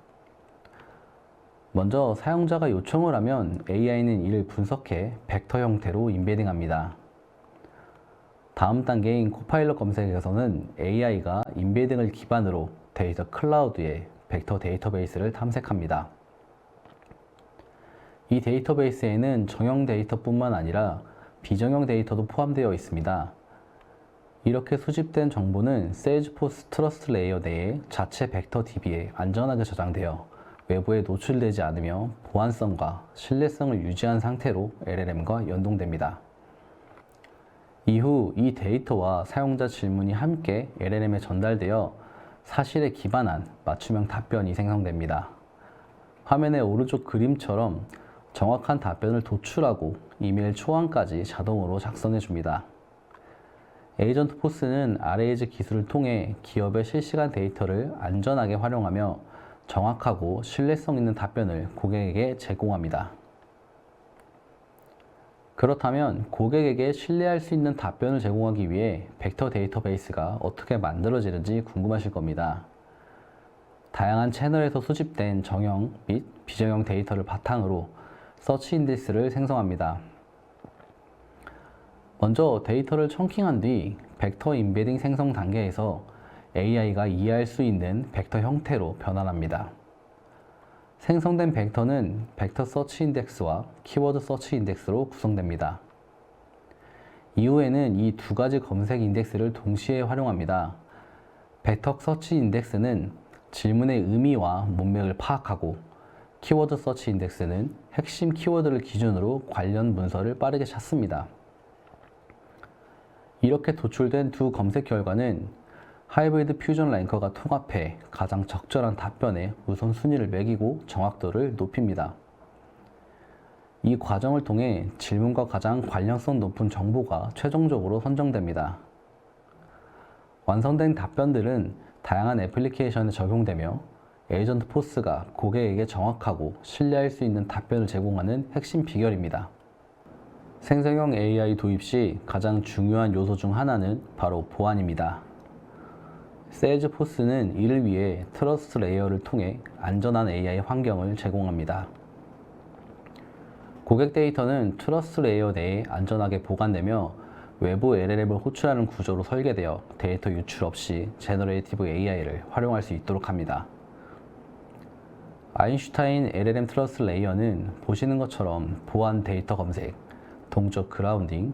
먼저 사용자가 요청을 하면 AI는 이를 분석해 벡터 형태로 인베딩합니다. 다음 단계인 코파일럿 검색에서는 AI가 인베딩을 기반으로 데이터 클라우드에 벡터 데이터베이스를 탐색합니다. 이 데이터베이스에는 정형 데이터뿐만 아니라 비정형 데이터도 포함되어 있습니다. 이렇게 수집된 정보는 세일즈포스 트러스트 레이어 내에 자체 벡터 DB에 안전하게 저장되어 외부에 노출되지 않으며 보안성과 신뢰성을 유지한 상태로 LLM과 연동됩니다. 이후 이 데이터와 사용자 질문이 함께 LLM에 전달되어 사실에 기반한 맞춤형 답변이 생성됩니다. 화면의 오른쪽 그림처럼 정확한 답변을 도출하고 이메일 초안까지 자동으로 작성해 줍니다. 에이전트 포스는 RAG 기술을 통해 기업의 실시간 데이터를 안전하게 활용하며 정확하고 신뢰성 있는 답변을 고객에게 제공합니다. 그렇다면 고객에게 신뢰할 수 있는 답변을 제공하기 위해 벡터 데이터베이스가 어떻게 만들어지는지 궁금하실 겁니다. 다양한 채널에서 수집된 정형 및 비정형 데이터를 바탕으로 서치 인덱스를 생성합니다. 먼저 데이터를 청킹한 뒤 벡터 인베딩 생성 단계에서 AI가 이해할 수 있는 벡터 형태로 변환합니다. 생성된 벡터는 벡터 서치 인덱스와 키워드 서치 인덱스로 구성됩니다. 이후에는 이 두 가지 검색 인덱스를 동시에 활용합니다. 벡터 서치 인덱스는 질문의 의미와 문맥을 파악하고, 키워드 서치 인덱스는 핵심 키워드를 기준으로 관련 문서를 빠르게 찾습니다. 이렇게 도출된 두 검색 결과는 하이브리드 퓨전 랭커가 통합해 가장 적절한 답변에 우선순위를 매기고 정확도를 높입니다. 이 과정을 통해 질문과 가장 관련성 높은 정보가 최종적으로 선정됩니다. 완성된 답변들은 다양한 애플리케이션에 적용되며 에이전트 포스가 고객에게 정확하고 신뢰할 수 있는 답변을 제공하는 핵심 비결입니다. 생성형 AI 도입 시 가장 중요한 요소 중 하나는 바로 보안입니다. 세일즈포스는 이를 위해 트러스트 레이어를 통해 안전한 AI 환경을 제공합니다. 고객 데이터는 트러스트 레이어 내에 안전하게 보관되며 외부 LLM을 호출하는 구조로 설계되어 데이터 유출 없이 제너레이티브 AI를 활용할 수 있도록 합니다. 아인슈타인 LLM 트러스트 레이어는 보시는 것처럼 보안 데이터 검색, 동적 그라운딩,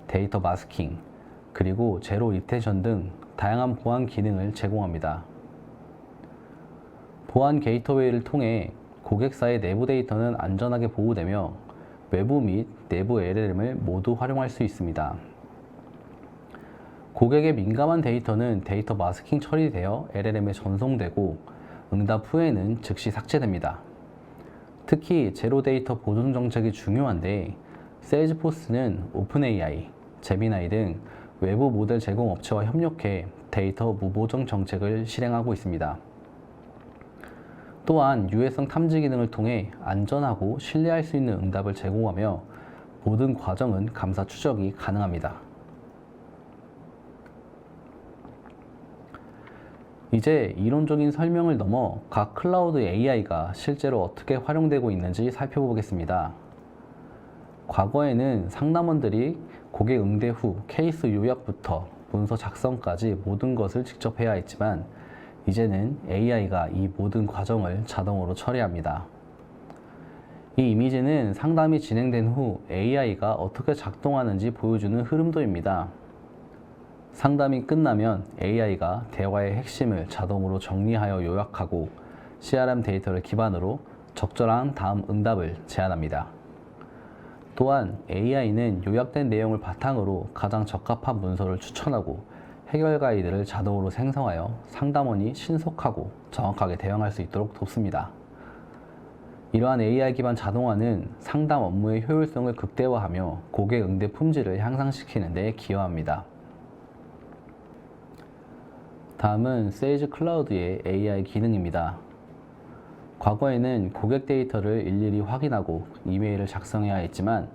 데이터 마스킹, 그리고 제로 리텐션 등 다양한 보안 기능을 제공합니다. 보안 게이트웨이를 통해 고객사의 내부 데이터는 안전하게 보호되며 외부 및 내부 LLM을 모두 활용할 수 있습니다. 고객의 민감한 데이터는 데이터 마스킹 처리되어 LLM에 전송되고 응답 후에는 즉시 삭제됩니다. 특히 제로 데이터 보존 정책이 중요한데 세일즈포스는 오픈AI, 제미나이 등 외부 모델 제공 업체와 협력해 데이터 무보정 정책을 실행하고 있습니다. 또한 유해성 탐지 기능을 통해 안전하고 신뢰할 수 있는 응답을 제공하며 모든 과정은 감사 추적이 가능합니다. 이제 이론적인 설명을 넘어 각 클라우드 AI가 실제로 어떻게 활용되고 있는지 살펴보겠습니다. 과거에는 상담원들이 고객 응대 후 케이스 요약부터 문서 작성까지 모든 것을 직접 해야 했지만 이제는 AI가 이 모든 과정을 자동으로 처리합니다. 이 이미지는 상담이 진행된 후 AI가 어떻게 작동하는지 보여주는 흐름도입니다. 상담이 끝나면 AI가 대화의 핵심을 자동으로 정리하여 요약하고 CRM 데이터를 기반으로 적절한 다음 응답을 제안합니다. 또한 AI는 요약된 내용을 바탕으로 가장 적합한 문서를 추천하고 해결 가이드를 자동으로 생성하여 상담원이 신속하고 정확하게 대응할 수 있도록 돕습니다. 이러한 AI 기반 자동화는 상담 업무의 효율성을 극대화하며 고객 응대 품질을 향상시키는 데 기여합니다. 다음은 세이지 클라우드의 AI 기능입니다. 과거에는 고객 데이터를 일일이 확인하고 이메일을 작성해야 했지만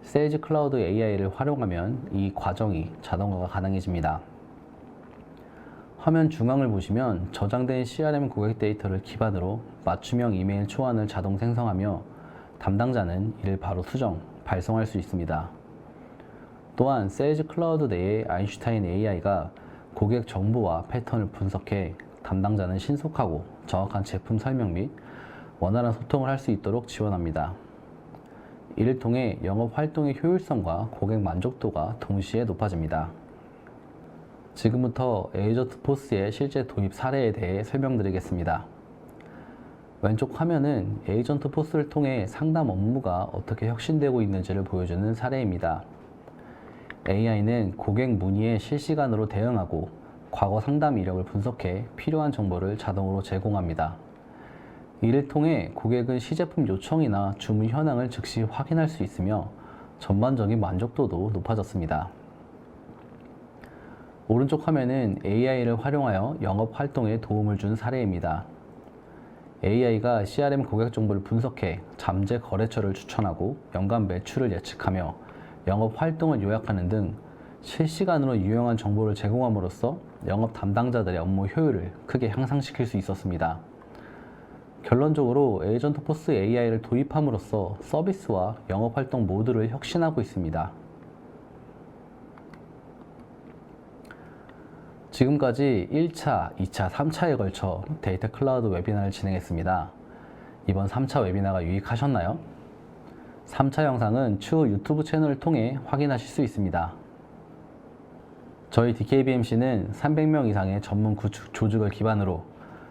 세이지 클라우드 AI를 활용하면 이 과정이 자동화가 가능해집니다. 화면 중앙을 보시면 저장된 CRM 고객 데이터를 기반으로 맞춤형 이메일 초안을 자동 생성하며 담당자는 이를 바로 수정, 발송할 수 있습니다. 또한 세이지 클라우드 내의 아인슈타인 AI가 고객 정보와 패턴을 분석해 담당자는 신속하고 정확한 제품 설명 및 원활한 소통을 할 수 있도록 지원합니다. 이를 통해 영업 활동의 효율성과 고객 만족도가 동시에 높아집니다. 지금부터 에이전트 포스의 실제 도입 사례에 대해 설명드리겠습니다. 왼쪽 화면은 에이전트 포스를 통해 상담 업무가 어떻게 혁신되고 있는지를 보여주는 사례입니다. AI는 고객 문의에 실시간으로 대응하고 과거 상담 이력을 분석해 필요한 정보를 자동으로 제공합니다. 이를 통해 고객은 시제품 요청이나 주문 현황을 즉시 확인할 수 있으며 전반적인 만족도도 높아졌습니다. 오른쪽 화면은 AI를 활용하여 영업 활동에 도움을 준 사례입니다. AI가 CRM 고객 정보를 분석해 잠재 거래처를 추천하고 연간 매출을 예측하며 영업 활동을 요약하는 등 실시간으로 유용한 정보를 제공함으로써 영업 담당자들의 업무 효율을 크게 향상시킬 수 있었습니다. 결론적으로 에이전트 포스 AI를 도입함으로써 서비스와 영업 활동 모두를 혁신하고 있습니다. 지금까지 1차, 2차, 3차에 걸쳐 데이터 클라우드 웨비나를 진행했습니다. 이번 3차 웨비나가 유익하셨나요? 3차 영상은 추후 유튜브 채널을 통해 확인하실 수 있습니다. 저희 DKBMC는 300명 이상의 전문 구축 조직을 기반으로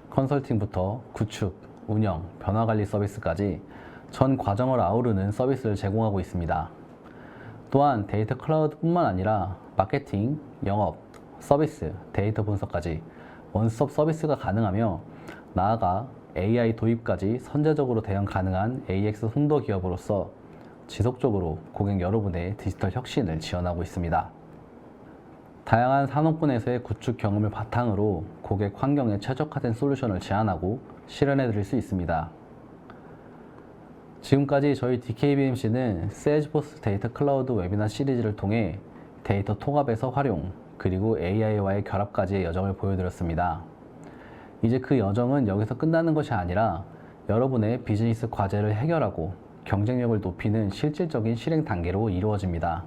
컨설팅부터 구축, 운영, 변화관리 서비스까지 전 과정을 아우르는 서비스를 제공하고 있습니다. 또한 데이터 클라우드뿐만 아니라 마케팅, 영업, 서비스, 데이터 분석까지 원스톱 서비스가 가능하며 나아가 AI 도입까지 선제적으로 대응 가능한 AX 손도 기업으로서 지속적으로 고객 여러분의 디지털 혁신을 지원하고 있습니다. 다양한 산업군에서의 구축 경험을 바탕으로 고객 환경에 최적화된 솔루션을 제안하고 실현해 드릴 수 있습니다. 지금까지 저희 DKBMC는 세일즈포스 데이터 클라우드 웨비나 시리즈를 통해 데이터 통합에서 활용, 그리고 AI와의 결합까지의 여정을 보여드렸습니다. 이제 그 여정은 여기서 끝나는 것이 아니라 여러분의 비즈니스 과제를 해결하고 경쟁력을 높이는 실질적인 실행 단계로 이루어집니다.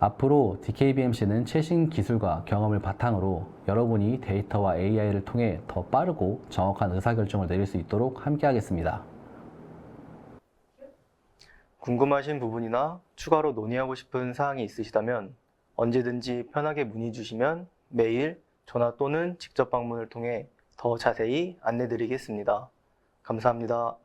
앞으로 DKBMC는 최신 기술과 경험을 바탕으로 여러분이 데이터와 AI를 통해 더 빠르고 정확한 의사결정을 내릴 수 있도록 함께하겠습니다. 궁금하신 부분이나 추가로 논의하고 싶은 사항이 있으시다면 언제든지 편하게 문의 주시면 메일, 전화 또는 직접 방문을 통해 더 자세히 안내 드리겠습니다. 감사합니다.